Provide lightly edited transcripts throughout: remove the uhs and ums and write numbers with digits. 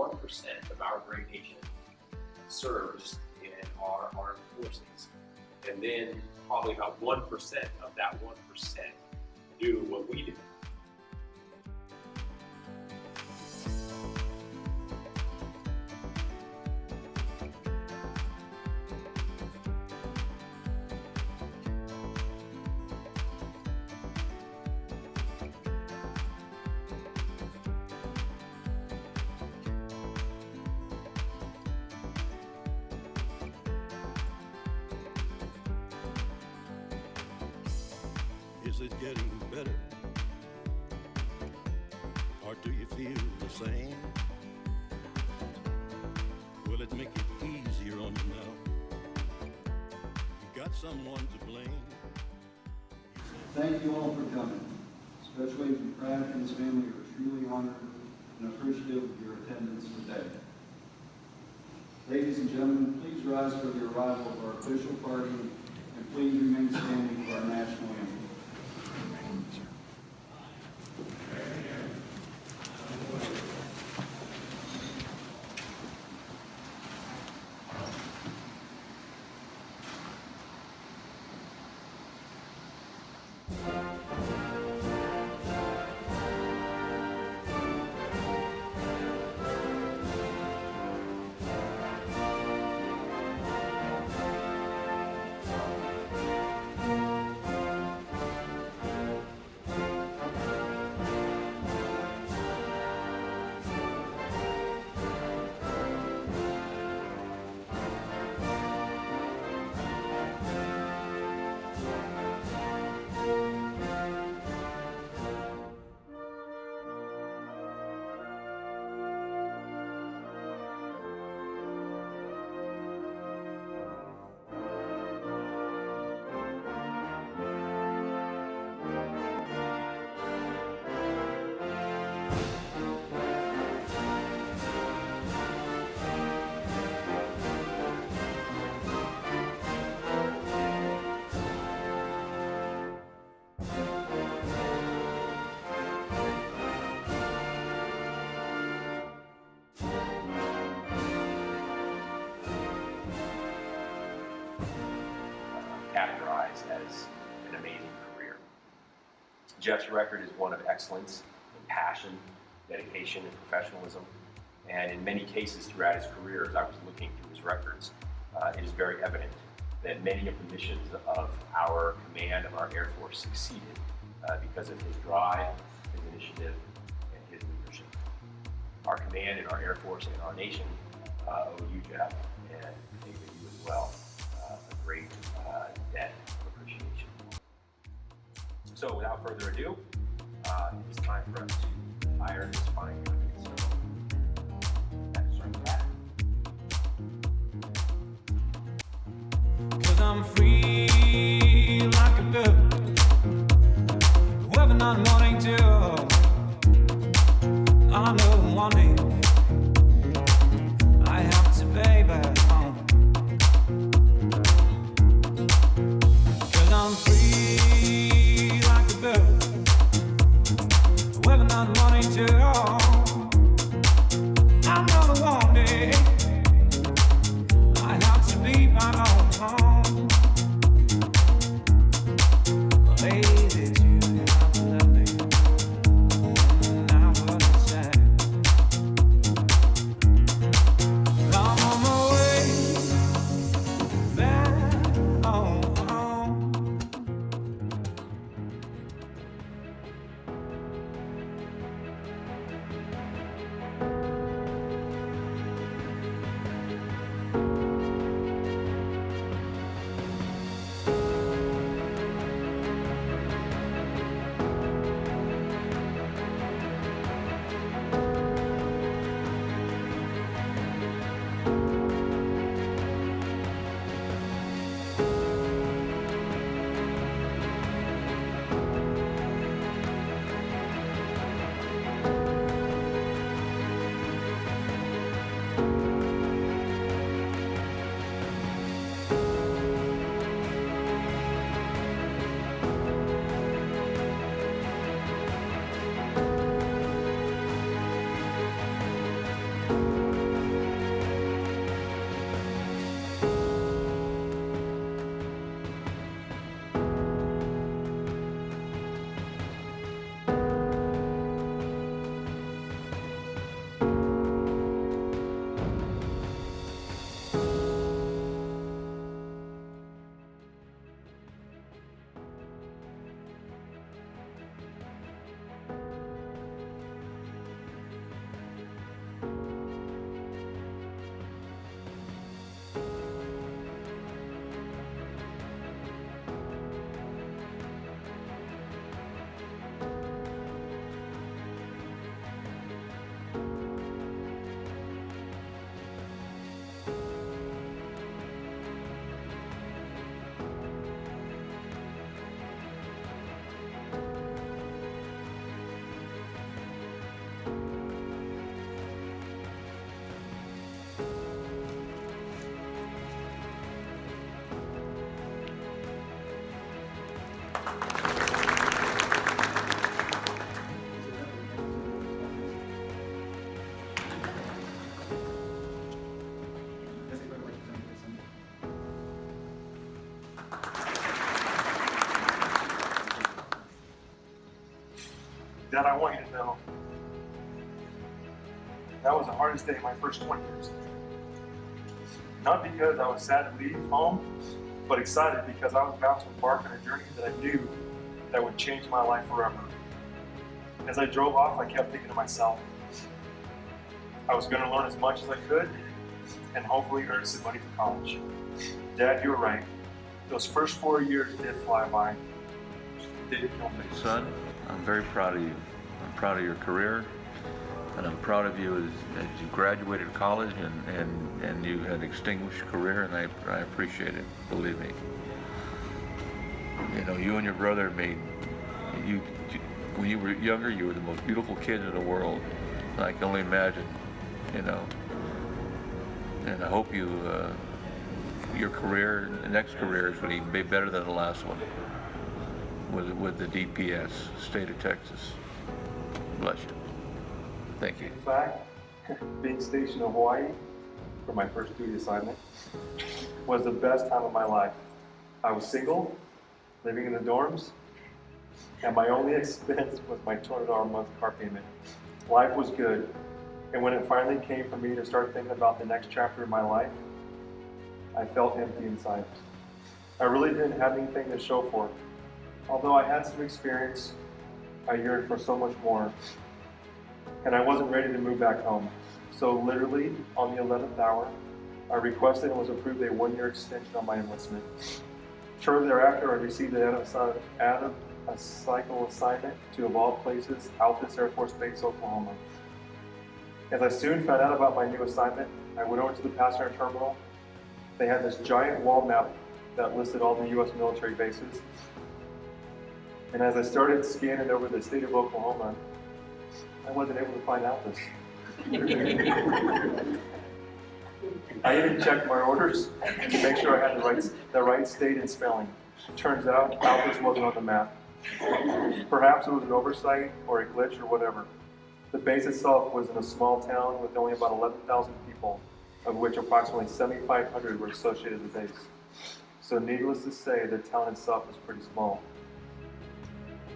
1% of our great nation serves in our armed forces. And then probably about 1% of that 1% do what we do. Is it getting better? Or do you feel the same? Will it make it easier on you now? You got someone to blame. Thank you all for coming. Special Agent Pratt and his family are truly honored and appreciative of your attendance today. Ladies and gentlemen, please rise for the arrival of our official party and please remain standing for our national anthem. Categorized as an amazing career. Jeff's record is one of excellence and passion, dedication, and professionalism. And in many cases throughout his career, as I was looking through his records, it is very evident that many of the missions of our command of our Air Force succeeded because of his drive, his initiative, and his leadership. Our command and our Air Force and our nation owe you, Jeff, and I think that you as well, a great debt of appreciation. So without further ado, it's time for us to hire this fine company. So that's right, Pat. 'Cause I'm free like a bird, whether not wanting to. I know one day I have to pay back home. 'Cause I'm free like a bird, whether not wanting to. I know the one day I have to be my own home. Lazy to have left me, and I wouldn't say. Dad, I want you to know that was the hardest day of my first 20 years. Not because I was sad to leave home, but excited because I was about to embark on a journey that I knew that would change my life forever. As I drove off, I kept thinking to myself, I was going to learn as much as I could and hopefully earn some money for college. Dad, you were right. Those first 4 years did fly by. It didn't kill me. Son, I'm very proud of you. I'm proud of your career, and I'm proud of you as you graduated college and you had a distinguished career, and I appreciate it, believe me. You know, you and your brother when you were younger, you were the most beautiful kids in the world. I can only imagine, you know. And I hope your career, the next career is going to be better than the last one with the DPS, state of Texas. Bless you. Thank you. In fact, being stationed in Hawaii for my first duty assignment was the best time of my life. I was single, living in the dorms, and my only expense was my $200 a month car payment. Life was good, and when it finally came for me to start thinking about the next chapter of my life, I felt empty inside. I really didn't have anything to show for it. Although I had some experience, I yearned for so much more, and I wasn't ready to move back home. So literally, on the 11th hour, I requested and was approved a 1-year extension on my enlistment. Shortly thereafter, I received an out-of-cycle assignment to, of all places, Altus Air Force Base, Oklahoma. As I soon found out about my new assignment, I went over to the passenger terminal. They had this giant wall map that listed all the U.S. military bases. And as I started scanning over the state of Oklahoma, I wasn't able to find Altus. I even checked my orders to make sure I had the right state and spelling. Turns out Altus wasn't on the map. Perhaps it was an oversight or a glitch or whatever. The base itself was in a small town with only about 11,000 people, of which approximately 7,500 were associated with the base. So needless to say, the town itself was pretty small.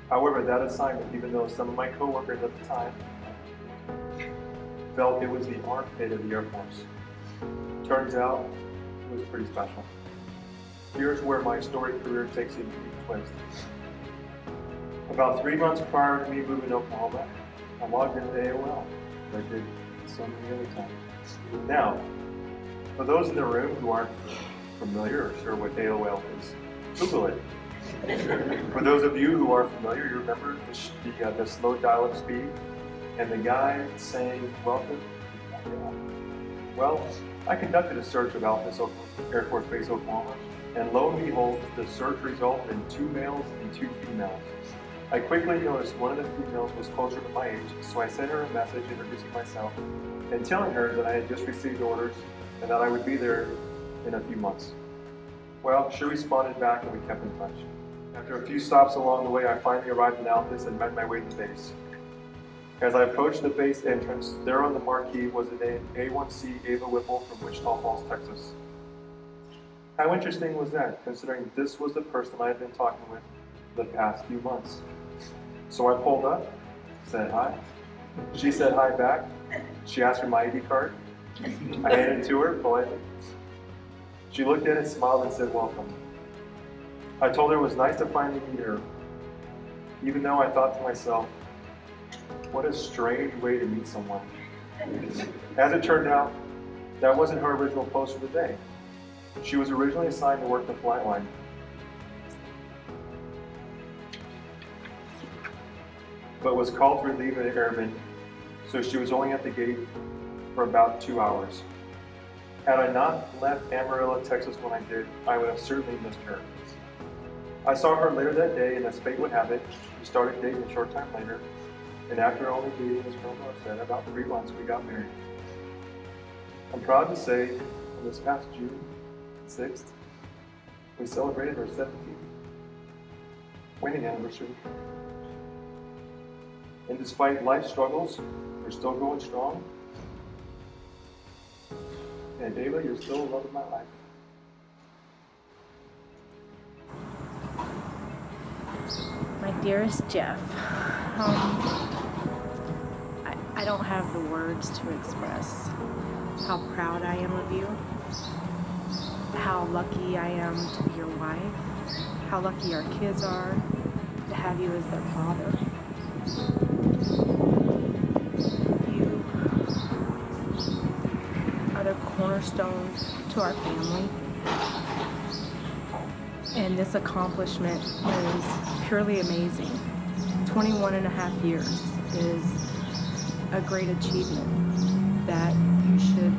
However, that assignment, even though some of my coworkers at the time felt it was the armpit of the Air Force, turns out it was pretty special. Here's where my storied career takes a unique twist. About 3 months prior to me moving to Oklahoma, I logged into AOL, like I did so many other times. Now, for those in the room who aren't familiar or sure what AOL is, Google it. For those of you who are familiar, you remember the slow dial-up speed and the guy saying, "Welcome." Well, I conducted a search of Altus Air Force Base, Oklahoma, and lo and behold, the search resulted in 2 males and 2 females. I quickly noticed one of the females was closer to my age, so I sent her a message introducing myself and telling her that I had just received orders and that I would be there in a few months. Well, she responded back and we kept in touch. After a few stops along the way, I finally arrived in Altus and made my way to the base. As I approached the base entrance, there on the marquee was an A1C Ava Whipple from Wichita Falls, Texas. How interesting was that, considering this was the person I had been talking with the past few months? So I pulled up, said hi. She said hi back. She asked for my ID card. I handed it to her politely. She looked at it, smiled, and said, "Welcome." I told her it was nice to finally meet her, even though I thought to myself, what a strange way to meet someone. As it turned out, that wasn't her original post for the day. She was originally assigned to work the flight line. But was called to relieve an airman, so she was only at the gate for about 2 hours. Had I not left Amarillo, Texas when I did, I would have certainly missed her. I saw her later that day, and as fate would have it, we started dating a short time later, and after only dating, as Romeo said, about 3 months, we got married. I'm proud to say, on this past June 6th, we celebrated our 17th wedding anniversary. And despite life struggles, you're still going strong. And Dayla, you're still the love of my life. My dearest Jeff, I don't have the words to express how proud I am of you, how lucky I am to be your wife, how lucky our kids are to have you as their father. You are the cornerstone to our family, and this accomplishment is purely amazing. 21 and a half years is a great achievement that you should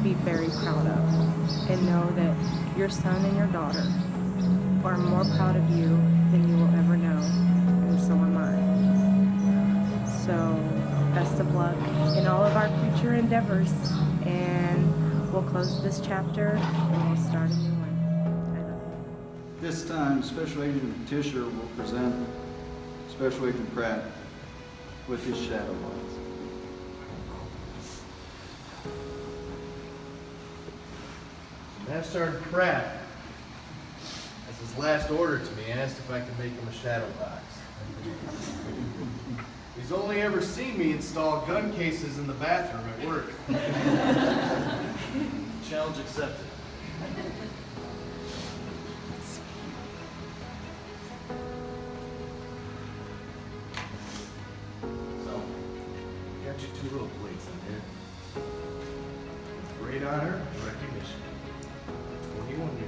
be very proud of, and know that your son and your daughter are more proud of you than you will ever know, and so am I. So best of luck in all of our future endeavors, and we'll close this chapter and we'll start a new one. I love you. This time, Special Agent Tischer will present Special Agent Pratt with his shadow box. Master Sergeant Pratt, as his last order to me, asked if I could make him a shadow box. He's only ever seen me install gun cases in the bathroom at work. Challenge accepted. So, got you two little plates in here. Great honor and recognition. 21 years.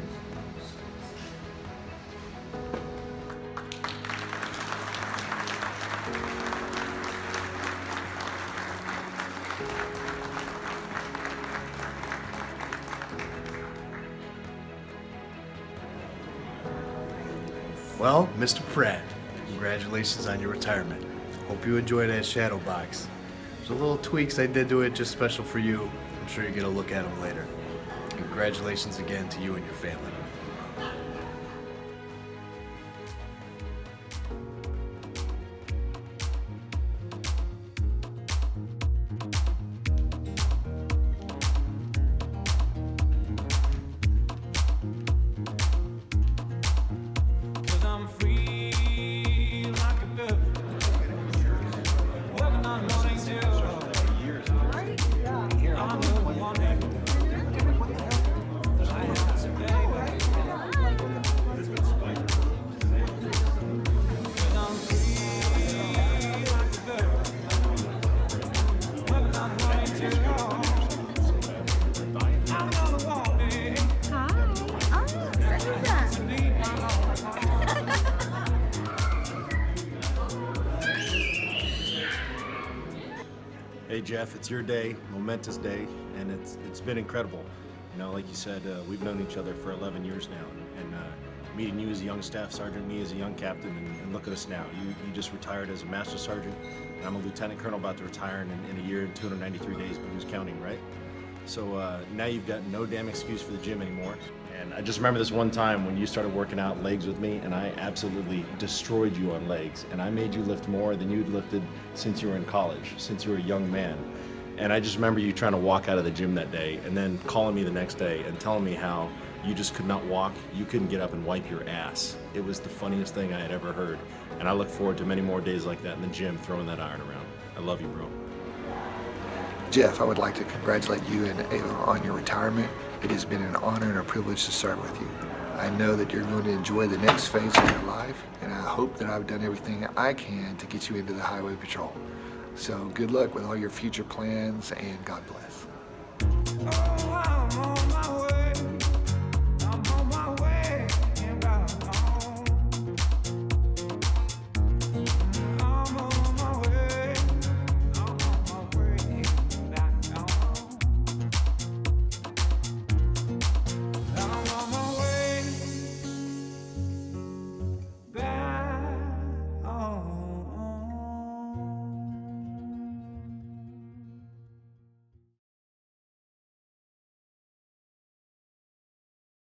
Well, Mr. Pratt, congratulations on your retirement. Hope you enjoy that shadow box. There's a little tweaks I did to it just special for you. I'm sure you'll get a look at them later. Congratulations again to you and your family. Cause I'm free like a bird. Working on morning till I'm the one I have to baby. Cause I'm free like a bird. Working on morning till I'm the one, baby. Hey Jeff, it's your day, momentous day, and it's been incredible. You know, like you said, we've known each other for 11 years now, and meeting you as a young staff sergeant, me as a young captain, and look at us now. You just retired as a master sergeant, and I'm a lieutenant colonel about to retire in a year and 293 days, but who's counting, right? So now you've got no damn excuse for the gym anymore. And I just remember this one time when you started working out legs with me, and I absolutely destroyed you on legs. And I made you lift more than you'd lifted since you were in college, since you were a young man. And I just remember you trying to walk out of the gym that day, and then calling me the next day and telling me how you just could not walk, you couldn't get up and wipe your ass. It was the funniest thing I had ever heard. And I look forward to many more days like that in the gym, throwing that iron around. I love you, bro. Jeff, I would like to congratulate you and Ava on your retirement. It has been an honor and a privilege to serve with you. I know that you're going to enjoy the next phase of your life, and I hope that I've done everything I can to get you into the Highway Patrol. So good luck with all your future plans, and God bless.